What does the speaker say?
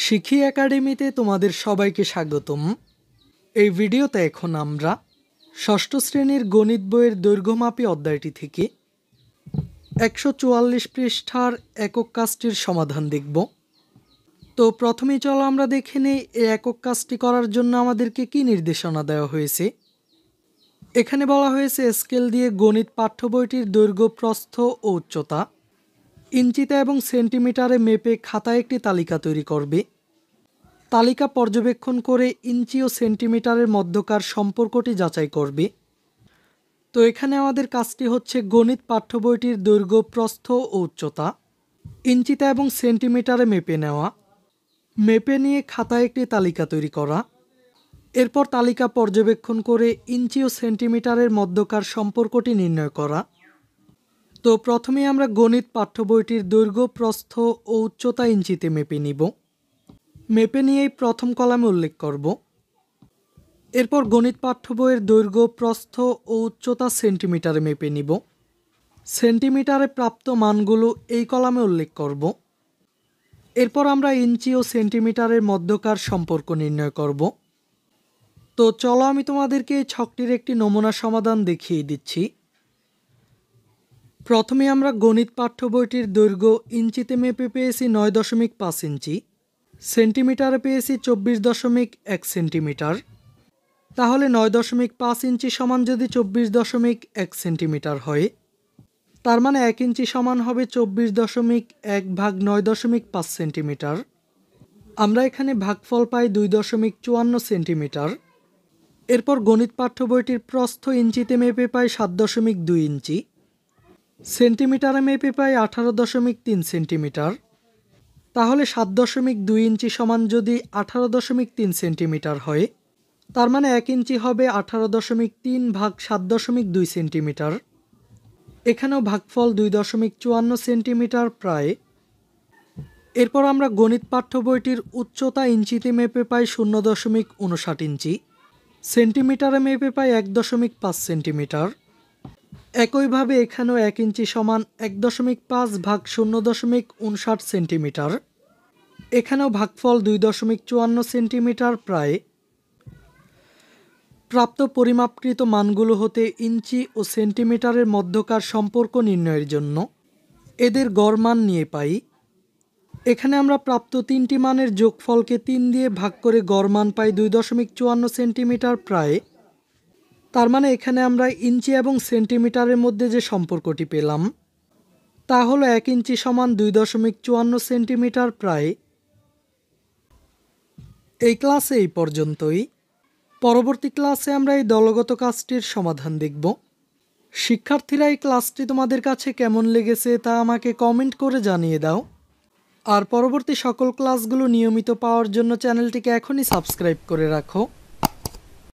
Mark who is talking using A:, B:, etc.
A: শিখি একাডেমিতে তোমাদের সবাইকে স্বাগতম। এই ভিডিওতে এখন আমরা ষষ্ঠ শ্রেণীর গণিত বইয়ের দৈর্ঘ্যমাপী অধ্যায়টি থেকে 144 পৃষ্ঠার একক কাজটির সমাধান দেখব। তো প্রথমেই চলো আমরা দেখে নেই এই একক কাজটি করার জন্য আমাদেরকে কি নির্দেশনা দেওয়া হয়েছে। এখানে বলা হয়েছে স্কেল দিয়ে গণিত পাঠ্য বইটির দৈর্ঘ্য, প্রস্থ ও উচ্চতা ইঞ্চিতে এবং সেন্টিমিটারে মেপে খাতায় একটি তালিকা তৈরি করবে। তালিকা পর্যবেক্ষণ করে ইঞ্চি ও সেন্টিমিটারের মধ্যকার সম্পর্কটি যাচাই করবে। তো এখানে আমাদের কাজটি হচ্ছে গণিত পাঠ্য বইটির দৈর্ঘ্য, প্রস্থ ও উচ্চতা ইঞ্চিতে এবং সেন্টিমিটারে মেপে নেওয়া, মেপে নিয়ে খাতায় একটি তালিকা তৈরি করা। এরপর তালিকা পর্যবেক্ষণ করে ইঞ্চি ও সেন্টিমিটারের মধ্যকার সম্পর্কটি নির্ণয় করা। তো প্রথমে আমরা গণিত পাঠ্য বইটির দৈর্ঘ্য, প্রস্থ ও উচ্চতা ইঞ্চিতে মেপে নিব। মেপে নিয়েই প্রথম কলামে উল্লেখ করব। এরপর গণিত পাঠ্য বইয়ের দৈর্ঘ্য, প্রস্থ ও উচ্চতা সেন্টিমিটারে মেপে নিব। সেন্টিমিটারে প্রাপ্ত মানগুলো এই কলামে উল্লেখ করব। এরপর আমরা ইঞ্চি ও সেন্টিমিটারের মধ্যকার সম্পর্ক নির্ণয় করব। তো চলো আমি তোমাদেরকে এই ছকটির একটি নমুনা সমাধান দেখিয়ে দিচ্ছি। প্রথমে আমরা গণিত পাঠ্য বইটির দৈর্ঘ্য ইঞ্চিতে মেপে পেয়েছি 9.5 ইঞ্চি, সেন্টিমিটারে পেয়েছি 24.1 সেন্টিমিটার। তাহলে 9.5 ইঞ্চি সমান যদি 24.1 সেন্টিমিটার হয়, তার মানে 1 ইঞ্চি সমান হবে 24.1 ভাগ 9.5 সেন্টিমিটার। আমরা এখানে ভাগফল পাই 2.54 সেন্টিমিটার। এরপর গণিত পাঠ্য বইটির প্রস্থ ইঞ্চিতে মেপে পাই 7.2 ইঞ্চি, সেন্টিমিটারে মেপে পাই 18.3 সেন্টিমিটার। তাহলে 7.2 ইঞ্চি সমান যদি 18.3 সেন্টিমিটার হয়, তার মানে 1 ইঞ্চি হবে 18.3 ভাগ 7.2 সেন্টিমিটার। এখানেও ভাগফল 2.54 সেন্টিমিটার প্রায়। এরপর আমরা গণিত পাঠ্য বইটির উচ্চতা ইঞ্চিতে মেপে পাই 0.59 ইঞ্চি, সেন্টিমিটারে মেপে পাই 1.5 সেন্টিমিটার। একইভাবে এখানেও 1 ইঞ্চি সমান 1.5 ভাগ 0.59 সেন্টিমিটার। এখানেও ভাগফল 2.54 সেন্টিমিটার প্রায়। প্রাপ্ত পরিমাপকৃত মানগুলো হতে ইঞ্চি ও সেন্টিমিটারের মধ্যকার সম্পর্ক নির্ণয়ের জন্য এদের গড় মান নিয়ে পাই। এখানে আমরা প্রাপ্ত তিনটি মানের যোগফলকে 3 দিয়ে ভাগ করে গড় মান পাই 2.54 সেন্টিমিটার প্রায়। তার মানে এখানে আমরা ইঞ্চি এবং সেন্টিমিটারের মধ্যে যে সম্পর্কটি পেলাম তা হলো 1 ইঞ্চি সমান 2.54 সেন্টিমিটার প্রায়। এই ক্লাসে এই পর্যন্তই। পরবর্তী ক্লাসে আমরা এই দলগত কাজটির সমাধান দেখব। শিক্ষার্থীরা, এই ক্লাসটি তোমাদের কাছে কেমন লেগেছে তা আমাকে কমেন্ট করে জানিয়ে দাও। আর পরবর্তী সকল ক্লাসগুলো নিয়মিত পাওয়ার জন্য চ্যানেলটিকে এখনই সাবস্ক্রাইব করে রাখো।